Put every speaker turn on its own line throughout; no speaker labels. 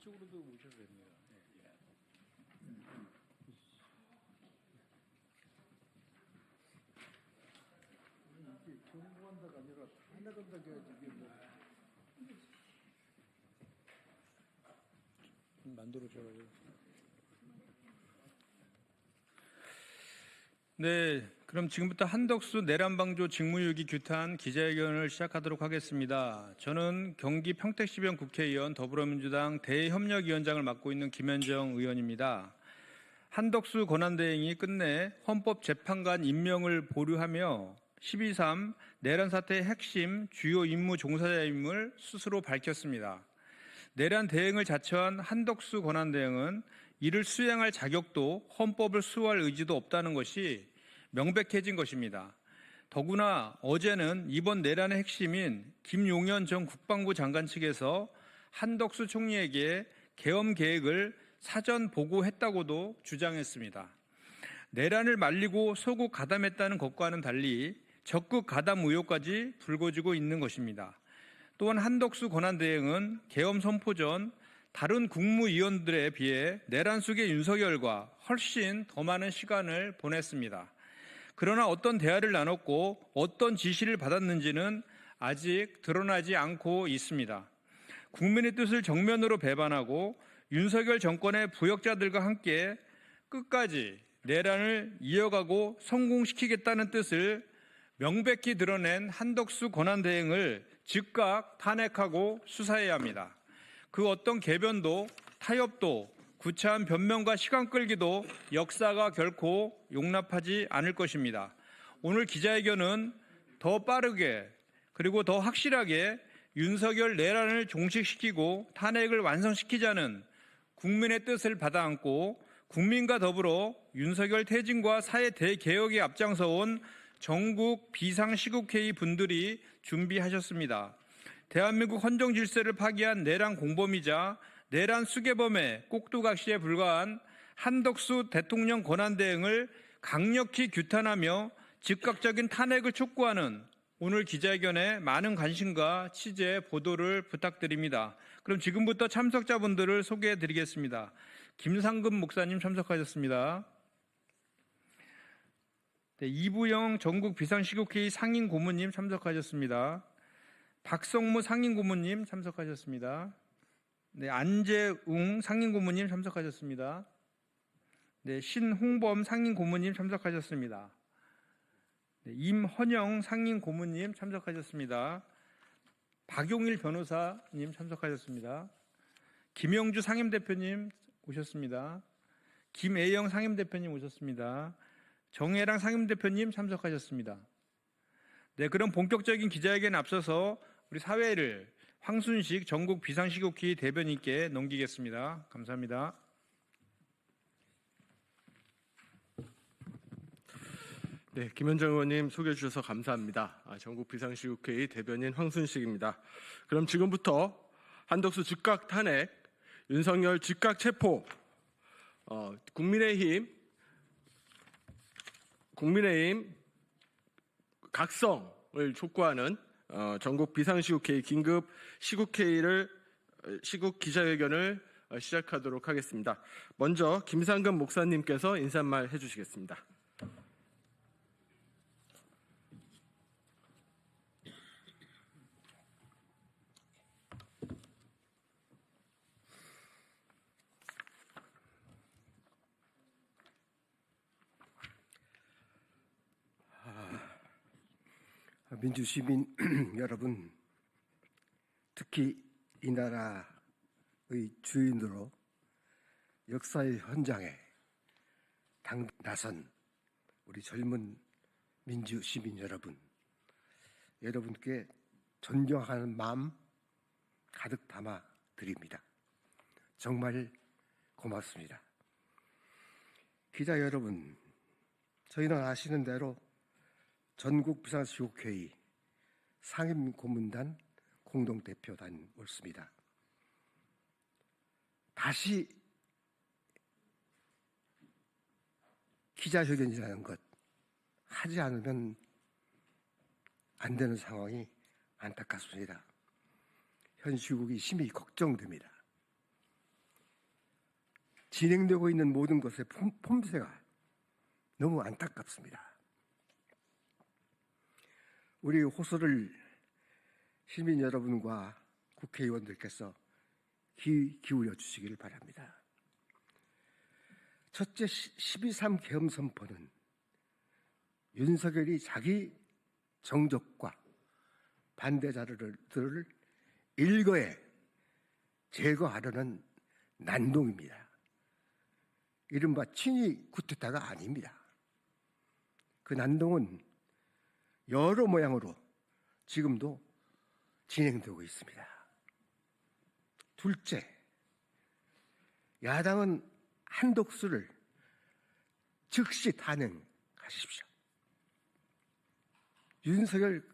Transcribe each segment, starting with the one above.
이쪽으로도 오셔도 됩니다.
이게 경고한다가 아니라 다 나간다고 해야지 이게 뭐.
만들어줘가지고. 네, 그럼 지금부터 한덕수 내란방조 직무유기 규탄 기자회견을 시작하도록 하겠습니다. 저는 경기 평택시병 국회의원 더불어민주당 대협력위원장을 맡고 있는 김현정 의원입니다. 한덕수 권한대행이 끝내 헌법재판관 임명을 보류하며 12.3 내란 사태의 핵심 주요 임무 종사자임을 스스로 밝혔습니다. 내란 대행을 자처한 한덕수 권한대행은 이를 수행할 자격도 헌법을 수호할 의지도 없다는 것이 명백해진 것입니다. 더구나 어제는 이번 내란의 핵심인 김용현 전 국방부 장관 측에서 한덕수 총리에게 계엄 계획을 사전 보고했다고도 주장했습니다. 내란을 말리고 소국 가담했다는 것과는 달리 적극 가담 의혹까지 불거지고 있는 것입니다. 또한 한덕수 권한대행은 계엄 선포 전 다른 국무위원들에 비해 내란 속의 윤석열과 훨씬 더 많은 시간을 보냈습니다. 그러나 어떤 대화를 나눴고 어떤 지시를 받았는지는 아직 드러나지 않고 있습니다. 국민의 뜻을 정면으로 배반하고 윤석열 정권의 부역자들과 함께 끝까지 내란을 이어가고 성공시키겠다는 뜻을 명백히 드러낸 한덕수 권한대행을 즉각 탄핵하고 수사해야 합니다. 그 어떤 개변도 타협도 구차한 변명과 시간 끌기도 역사가 결코 용납하지 않을 것입니다. 오늘 기자회견은 더 빠르게 그리고 더 확실하게 윤석열 내란을 종식시키고 탄핵을 완성시키자는 국민의 뜻을 받아안고 국민과 더불어 윤석열 퇴진과 사회 대개혁에 앞장서온 전국 비상시국회의 분들이 준비하셨습니다. 대한민국 헌정 질서를 파기한 내란 공범이자 내란 수괴범의 꼭두각시에 불과한 한덕수 대통령 권한대행을 강력히 규탄하며 즉각적인 탄핵을 촉구하는 오늘 기자회견에 많은 관심과 취재, 보도를 부탁드립니다. 그럼 지금부터 참석자분들을 소개해 드리겠습니다. 김상금 목사님 참석하셨습니다. 네, 이부영 전국 비상시국회의 상임 고문님 참석하셨습니다. 박성무 상임 고문님 참석하셨습니다. 네, 안재웅 상임 고문님 참석하셨습니다. 네, 신홍범 상임 고문님 참석하셨습니다. 네, 임헌영 상임 고문님 참석하셨습니다. 박용일 변호사님 참석하셨습니다. 김영주 상임대표님 오셨습니다. 김애영 상임대표님 오셨습니다. 정혜랑 상임대표님 참석하셨습니다. 네, 그럼 본격적인 기자회견에 앞서서 우리 사회를 황순식 전국 비상시국회의 대변인께 넘기겠습니다. 감사합니다.
네, 김현정 의원님 소개해 주셔서 감사합니다. 전국 비상시국회의 대변인 황순식입니다. 그럼 지금부터 한덕수 즉각 탄핵, 윤석열 즉각 체포, 국민의힘 각성을 촉구하는 전국 비상시국회의 긴급 시국 기자회견을 시작하도록 하겠습니다. 먼저 김상금 목사님께서 인사말 해주시겠습니다.
민주시민 여러분, 특히 이 나라의 주인으로 역사의 현장에 나선 우리 젊은 민주시민 여러분께 존경하는 마음 가득 담아 드립니다. 정말 고맙습니다. 기자 여러분, 저희는 아시는 대로 전국 비상시국회의 상임고문단 공동대표단 옳습니다. 다시 기자회견이라는 것 하지 않으면 안 되는 상황이 안타깝습니다. 현 시국이 심히 걱정됩니다.
진행되고 있는 모든 것의 폼새가 너무 안타깝습니다. 우리 호소를 시민 여러분과 국회의원들께서 귀 기울여 주시기를 바랍니다. 첫째, 12.3 계엄 선포는 윤석열이 자기 정적과 반대 자료들을 일거에 제거하려는 난동입니다. 이른바 친위 쿠데타가 아닙니다. 그 난동은 여러 모양으로 지금도 진행되고 있습니다. 둘째, 야당은 한독수를 즉시 탄핵하십시오. 윤석열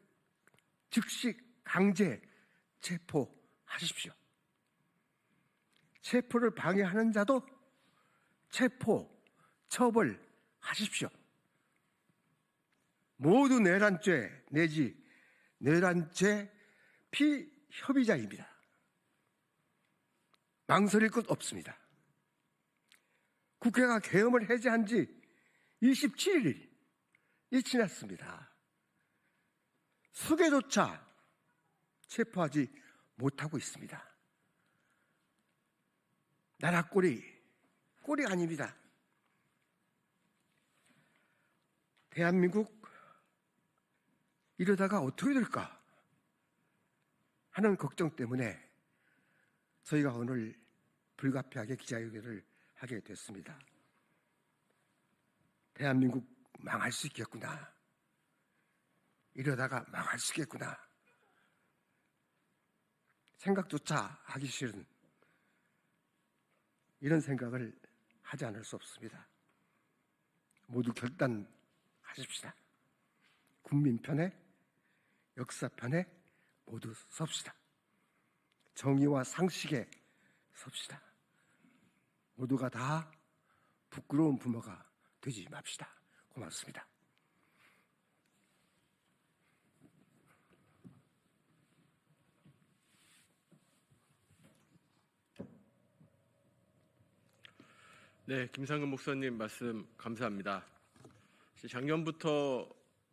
즉시 강제 체포하십시오. 체포를 방해하는 자도 체포, 처벌하십시오. 모두 내란죄 내지 내란죄 피협의자입니다. 망설일 것 없습니다. 국회가 계엄을 해제한 지 27일이 지났습니다. 수개조차 체포하지 못하고 있습니다. 나라 꼴이 아닙니다. 대한민국 이러다가 어떻게 될까 하는 걱정 때문에 저희가 오늘 불가피하게 기자회견을 하게 됐습니다. 대한민국 망할 수 있겠구나. 이러다가 망할 수 있겠구나. 생각조차 하기 싫은 이런 생각을 하지 않을 수 없습니다. 모두 결단하십시다. 국민 편에, 역사 편에 모두 섭시다. 정의와 상식에 섭시다. 모두가 다 부끄러운 부모가 되지 맙시다. 고맙습니다.
네, 김상근 목사님 말씀 감사합니다. 작년부터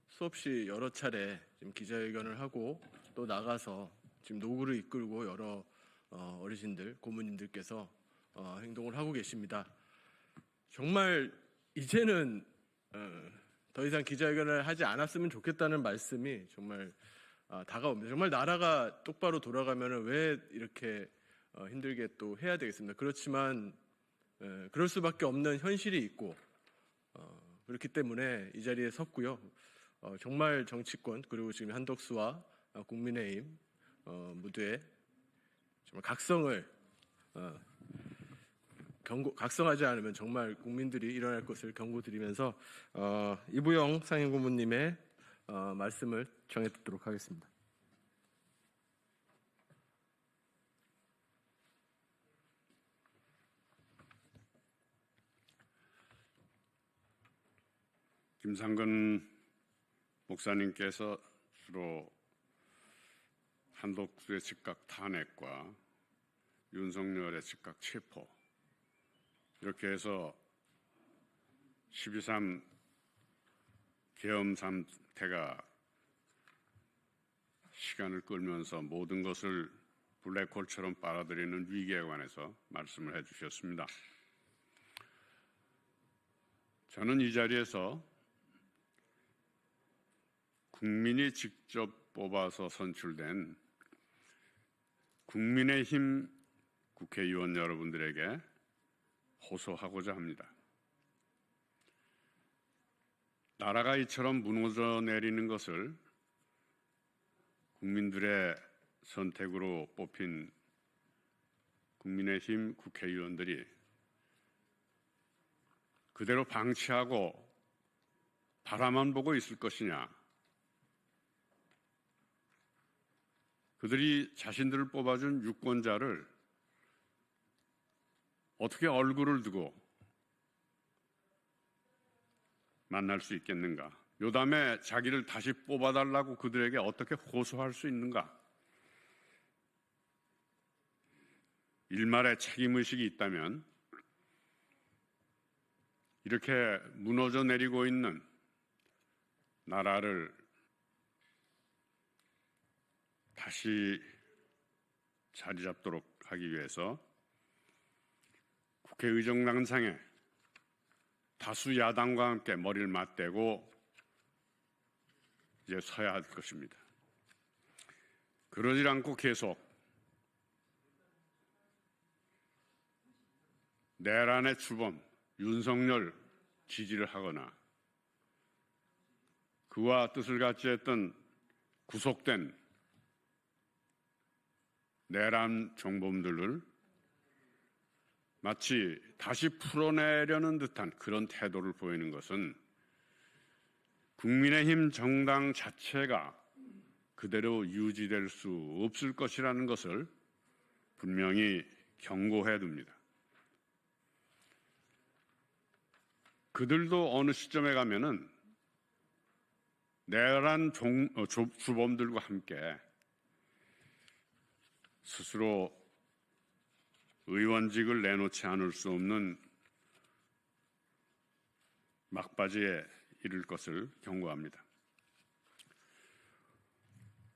수없이 여러 차례 지금 기자회견을 하고 또 나가서 지금 노구를 이끌고 여러 어르신들, 고모님들께서 행동을 하고 계십니다. 정말 이제는 더 이상 기자회견을 하지 않았으면 좋겠다는 말씀이 정말 다가옵니다. 정말 나라가 똑바로 돌아가면 왜 이렇게 힘들게 또 해야 되겠습니까? 그렇지만 그럴 수밖에 없는 현실이 있고 그렇기 때문에 이 자리에 섰고요. 정말 정치권 그리고 지금 한덕수와 국민의힘 모두의 정말 각성을 각성하지 않으면 정말 국민들이 일어날 것을 경고드리면서 이부영 상임고문님의 말씀을 정해 듣도록 하겠습니다.
김상근 목사님께서 주로 한독수의 즉각 탄핵과 윤석열의 즉각 체포 이렇게 해서 12.3 계엄 상태가 시간을 끌면서 모든 것을 블랙홀처럼 빨아들이는 위기에 관해서 말씀을 해주셨습니다. 저는 이 자리에서 국민이 직접 뽑아서 선출된 국민의힘 국회의원 여러분들에게 호소하고자 합니다. 나라가 이처럼 무너져 내리는 것을 국민들의 선택으로 뽑힌 국민의힘 국회의원들이 그대로 방치하고 바라만 보고 있을 것이냐, 그들이 자신들을 뽑아준 유권자를 어떻게 얼굴을 두고 만날 수 있겠는가? 요담에 자기를 다시 뽑아달라고 그들에게 어떻게 호소할 수 있는가? 일말의 책임의식이 있다면 이렇게 무너져 내리고 있는 나라를 다시 자리 잡도록 하기 위해서 국회의정당상에 다수 야당과 함께 머리를 맞대고 이제 서야 할 것입니다. 그러질 않고 계속 내란의 주범 윤석열 지지를 하거나 그와 뜻을 같이 했던 구속된 내란 정범들을 마치 다시 풀어내려는 듯한 그런 태도를 보이는 것은 국민의힘 정당 자체가 그대로 유지될 수 없을 것이라는 것을 분명히 경고해 둡니다. 그들도 어느 시점에 가면은 내란 주범들과 함께 스스로 의원직을 내놓지 않을 수 없는 막바지에 이를 것을 경고합니다.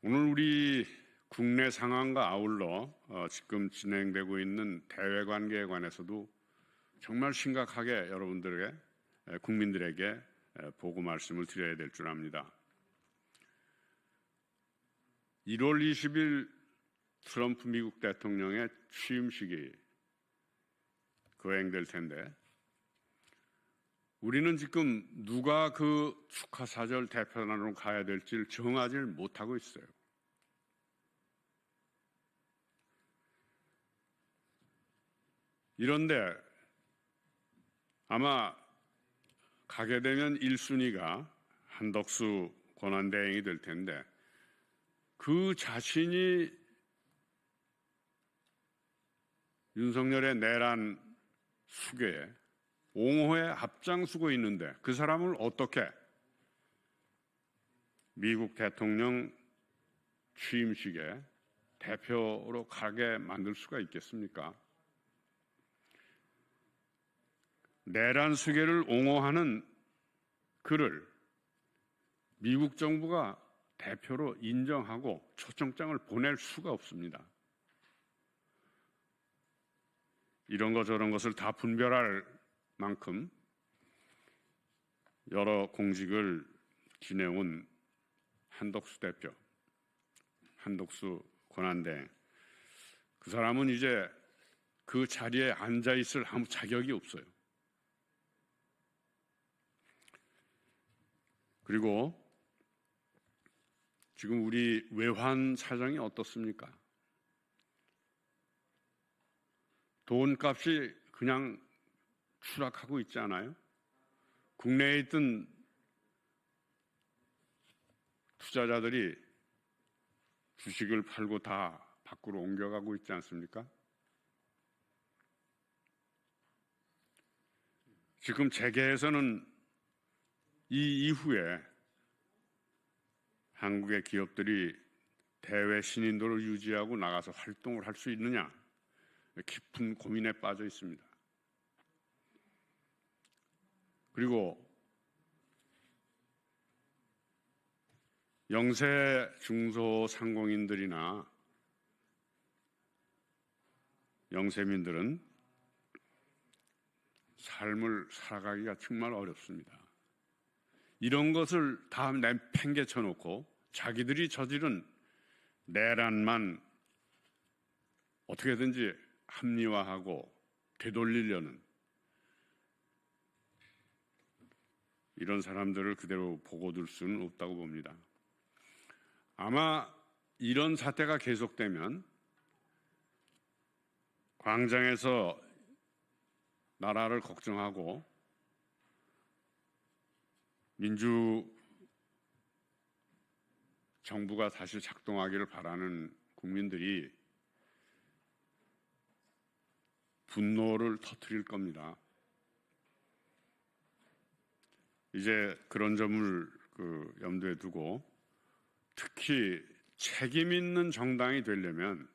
오늘 우리 국내 상황과 아울러 지금 진행되고 있는 대외 관계에 관해서도 정말 심각하게 여러분들에게 국민들에게 보고 말씀을 드려야 될 줄 압니다. 1월 20일 트럼프 미국 대통령의 취임식이 거행될 텐데 우리는 지금 누가 그 축하사절 대표단으로 가야 될지를 정하지 못하고 있어요. 이런데 아마 가게 되면 1순위가 한덕수 권한대행이 될 텐데 그 자신이 윤석열의 내란 수괴에 옹호에 앞장서고 있는데 그 사람을 어떻게 미국 대통령 취임식에 대표로 가게 만들 수가 있겠습니까? 내란 수괴를 옹호하는 그를 미국 정부가 대표로 인정하고 초청장을 보낼 수가 없습니다. 이런 것 저런 것을 다 분별할 만큼 여러 공직을 지내온 한덕수 대표, 한덕수 권한대행, 그 사람은 이제 그 자리에 앉아 있을 아무 자격이 없어요. 그리고 지금 우리 외환 사정이 어떻습니까? 돈값이 그냥 추락하고 있지 않아요? 국내에 있던 투자자들이 주식을 팔고 다 밖으로 옮겨가고 있지 않습니까? 지금 재계에서는 이 이후에 한국의 기업들이 대외 신인도를 유지하고 나가서 활동을 할 수 있느냐 깊은 고민에 빠져 있습니다. 그리고 영세 중소상공인들이나 영세민들은 삶을 살아가기가 정말 어렵습니다. 이런 것을 다 내팽개쳐 놓고 자기들이 저지른 내란만 어떻게든지 합리화하고 되돌리려는 이런 사람들을 그대로 보고 둘 수는 없다고 봅니다. 아마 이런 사태가 계속되면 광장에서 나라를 걱정하고 민주 정부가 다시 작동하기를 바라는 국민들이 분노를 터뜨릴 겁니다. 이제 그런 점을 염두에 두고 특히 책임 있는 정당이 되려면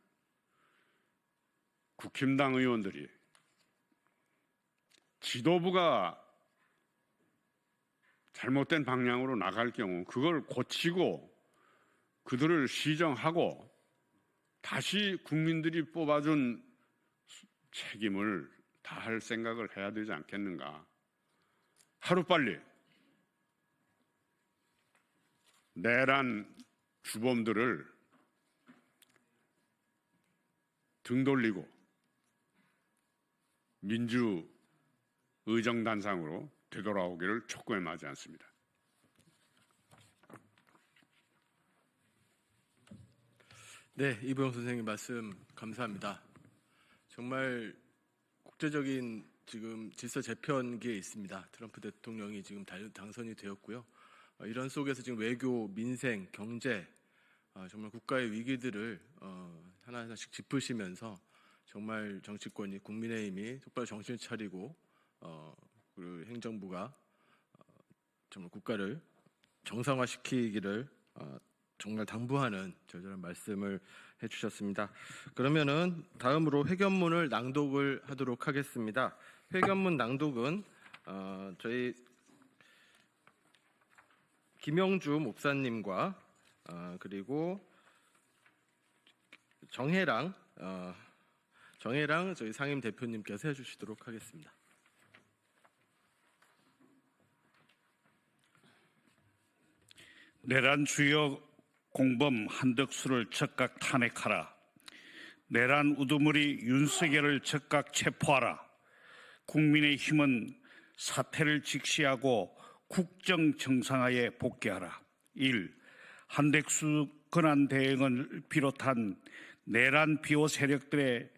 국힘당 의원들이 지도부가 잘못된 방향으로 나갈 경우 그걸 고치고 그들을 시정하고 다시 국민들이 뽑아준 책임을 다할 생각을 해야 되지 않겠는가. 하루빨리 내란 주범들을 등 돌리고 민주의정단상으로 되돌아오기를 촉구해 마지 않습니다.
네, 이보영 선생님 말씀 감사합니다. 정말 국제적인 지금 질서 재편기에 있습니다. 트럼프 대통령이 지금 당선이 되었고요. 이런 속에서 지금 외교, 민생, 경제 정말 국가의 위기들을 하나하나씩 짚으시면서 정말 정치권이 국민의힘이 똑바로 정신을 차리고 그리고 행정부가 정말 국가를 정상화시키기를 정말 당부하는 절절한 말씀을 해주셨습니다. 그러면은 다음으로 회견문을 낭독을 하도록 하겠습니다. 회견문 낭독은 저희 김영주 목사님과 그리고 정혜랑 저희 상임 대표님께서 해주시도록 하겠습니다.
내란 주요 공범 한덕수를 즉각 탄핵하라. 내란 우두머리 윤석열을 즉각 체포하라. 국민의힘은 사태를 직시하고 국정 정상화에 복귀하라. 1. 한덕수 권한대행을 비롯한 내란 비호 세력들의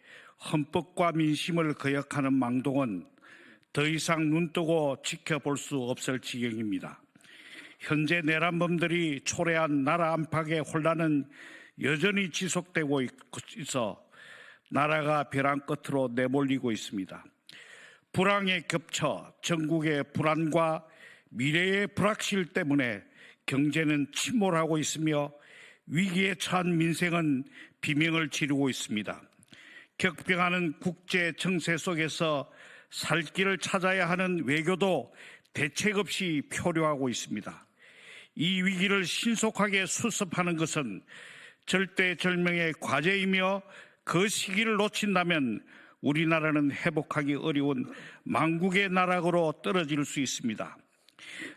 헌법과 민심을 거역하는 망동은 더 이상 눈뜨고 지켜볼 수 없을 지경입니다. 현재 내란범들이 초래한 나라 안팎의 혼란은 여전히 지속되고 있어 나라가 벼랑 끝으로 내몰리고 있습니다. 불황에 겹쳐 전국의 불안과 미래의 불확실 때문에 경제는 침몰하고 있으며 위기에 처한 민생은 비명을 지르고 있습니다. 격변하는 국제 정세 속에서 살 길을 찾아야 하는 외교도 대책 없이 표류하고 있습니다. 이 위기를 신속하게 수습하는 것은 절대절명의 과제이며 그 시기를 놓친다면 우리나라는 회복하기 어려운 망국의 나락으로 떨어질 수 있습니다.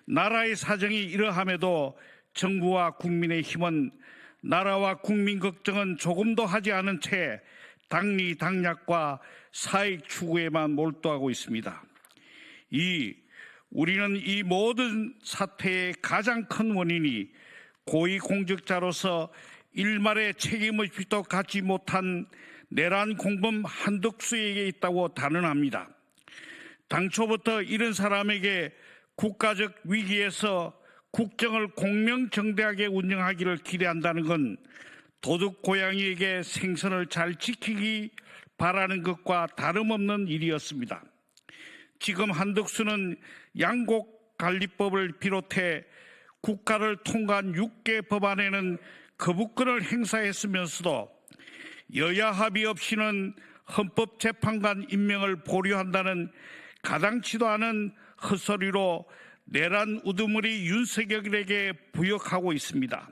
나라의 사정이 이러함에도 정부와 국민의힘은 나라와 국민 걱정은 조금도 하지 않은 채 당리당략과 사익 추구에만 몰두하고 있습니다. 우리는 이 모든 사태의 가장 큰 원인이 고위공직자로서 일말의 책임의식도 갖지 못한 내란 공범 한덕수에게 있다고 단언합니다. 당초부터 이런 사람에게 국가적 위기에서 국정을 공명정대하게 운영하기를 기대한다는 건 도둑 고양이에게 생선을 잘 지키기 바라는 것과 다름없는 일이었습니다. 지금 한덕수는 양곡관리법을 비롯해 국가를 통과한 6개 법안에는 거부권을 행사했으면서도 여야 합의 없이는 헌법재판관 임명을 보류한다는 가당치도 않은 헛소리로 내란 우두머리 윤석열에게 부역하고 있습니다.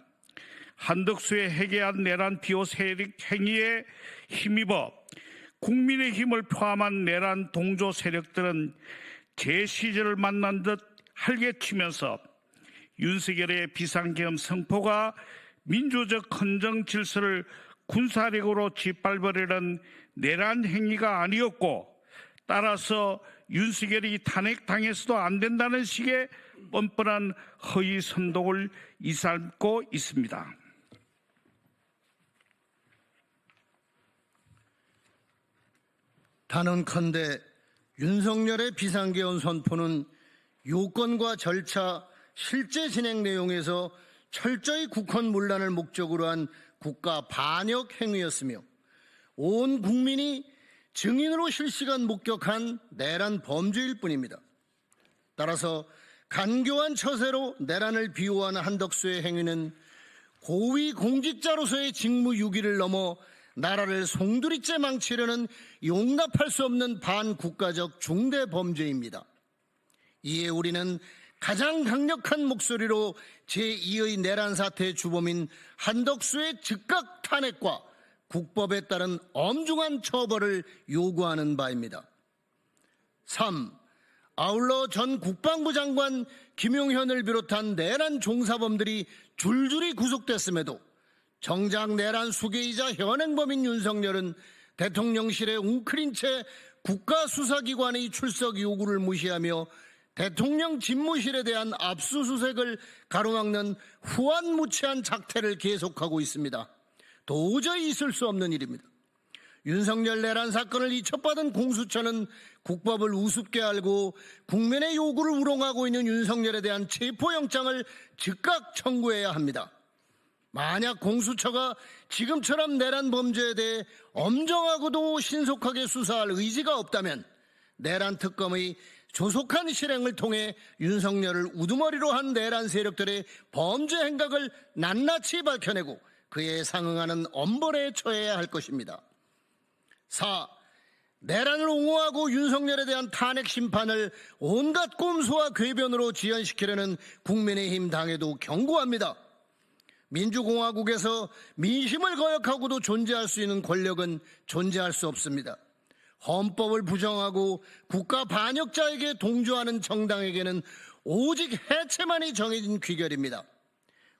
한덕수의 해괴한 내란 비호 세력 행위에 힘입어 국민의힘을 포함한 내란 동조 세력들은 제 시절을 만난 듯 활개치면서 윤석열의 비상계엄 선포가 민주적 헌정 질서를 군사력으로 짓밟으려는 내란 행위가 아니었고, 따라서 윤석열이 탄핵당해서도 안 된다는 식의 뻔뻔한 허위 선동을 이삼고 있습니다.
단언컨대 윤석열의 비상계엄 선포는 요건과 절차, 실제 진행 내용에서 철저히 국헌문란을 목적으로 한 국가 반역 행위였으며 온 국민이 증인으로 실시간 목격한 내란 범죄일 뿐입니다. 따라서 간교한 처세로 내란을 비호하는 한덕수의 행위는 고위 공직자로서의 직무유기를 넘어 나라를 송두리째 망치려는 용납할 수 없는 반국가적 중대범죄입니다. 이에 우리는 가장 강력한 목소리로 제2의 내란 사태의 주범인 한덕수의 즉각 탄핵과 국법에 따른 엄중한 처벌을 요구하는 바입니다. 3. 아울러 전 국방부 장관 김용현을 비롯한 내란 종사범들이 줄줄이 구속됐음에도 정작 내란 수괴이자 현행범인 윤석열은 대통령실에 웅크린 채 국가수사기관의 출석 요구를 무시하며 대통령 집무실에 대한 압수수색을 가로막는 후안무치한 작태를 계속하고 있습니다. 도저히 있을 수 없는 일입니다. 윤석열 내란 사건을 이첩받은 공수처는 국법을 우습게 알고 국민의 요구를 우롱하고 있는 윤석열에 대한 체포영장을 즉각 청구해야 합니다. 만약 공수처가 지금처럼 내란 범죄에 대해 엄정하고도 신속하게 수사할 의지가 없다면 내란 특검의 조속한 실행을 통해 윤석열을 우두머리로 한 내란 세력들의 범죄 행각을 낱낱이 밝혀내고 그에 상응하는 엄벌에 처해야 할 것입니다. 4. 내란을 옹호하고 윤석열에 대한 탄핵 심판을 온갖 꼼수와 궤변으로 지연시키려는 국민의힘 당에도 경고합니다. 민주공화국에서 민심을 거역하고도 존재할 수 있는 권력은 존재할 수 없습니다. 헌법을 부정하고 국가 반역자에게 동조하는 정당에게는 오직 해체만이 정해진 귀결입니다.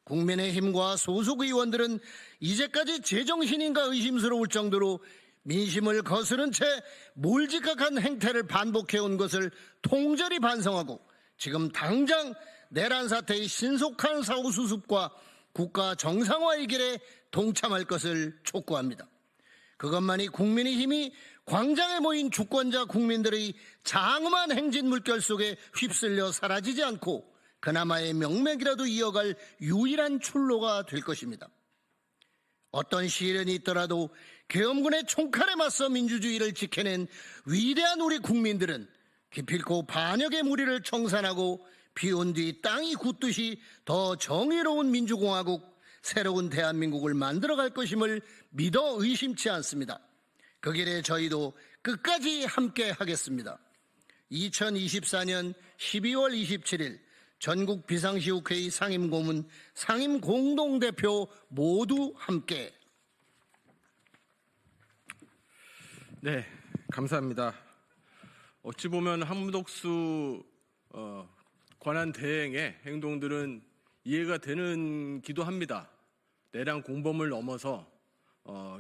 국민의힘과 소속 의원들은 이제까지 제정신인가 의심스러울 정도로 민심을 거스른 채 몰지각한 행태를 반복해온 것을 통절히 반성하고 지금 당장 내란 사태의 신속한 사후수습과 국가 정상화의 길에 동참할 것을 촉구합니다. 그것만이 국민의힘이 광장에 모인 주권자 국민들의 장엄한 행진 물결 속에 휩쓸려 사라지지 않고 그나마의 명맥이라도 이어갈 유일한 출로가 될 것입니다. 어떤 시련이 있더라도 계엄군의 총칼에 맞서 민주주의를 지켜낸 위대한 우리 국민들은 기필코 반역의 무리를 청산하고 비온 뒤 땅이 굳듯이 더 정의로운 민주공화국, 새로운 대한민국을 만들어갈 것임을 믿어 의심치 않습니다. 그 길에 저희도 끝까지 함께 하겠습니다. 2024년 12월 27일 전국 비상시국회의 상임고문, 상임공동대표 모두 함께.
네, 감사합니다. 어찌 보면 한덕수 권한 대행의 행동들은 이해가 되는 기도 합니다. 내란 공범을 넘어서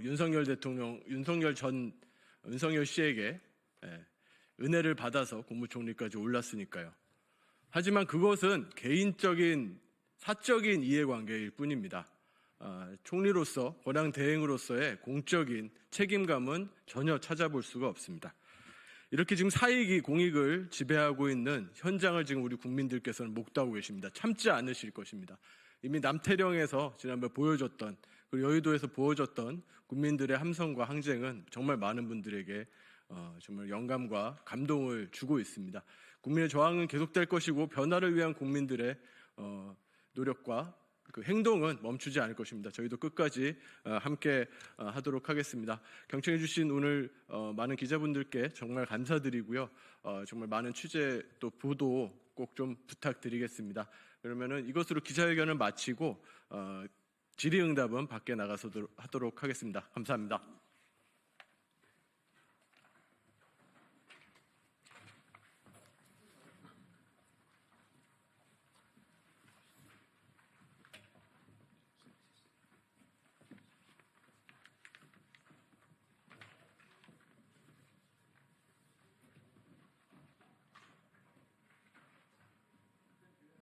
윤석열 대통령, 윤석열 씨에게 은혜를 받아서 국무총리까지 올랐으니까요. 하지만 그것은 개인적인 사적인 이해관계일 뿐입니다. 총리로서 권한 대행으로서의 공적인 책임감은 전혀 찾아볼 수가 없습니다. 이렇게 지금 사익이 공익을 지배하고 있는 현장을 지금 우리 국민들께서는 목도하고 계십니다. 참지 않으실 것입니다. 이미 남태령에서 지난번 보여줬던, 그리고 여의도에서 보여줬던 국민들의 함성과 항쟁은 정말 많은 분들에게 정말 영감과 감동을 주고 있습니다. 국민의 저항은 계속될 것이고 변화를 위한 국민들의 노력과 그 행동은 멈추지 않을 것입니다. 저희도 끝까지 함께 하도록 하겠습니다. 경청해 주신 오늘 많은 기자분들께 정말 감사드리고요. 정말 많은 취재 또 보도 꼭 좀 부탁드리겠습니다. 그러면은 이것으로 기자회견을 마치고 질의응답은 밖에 나가서 하도록 하겠습니다. 감사합니다.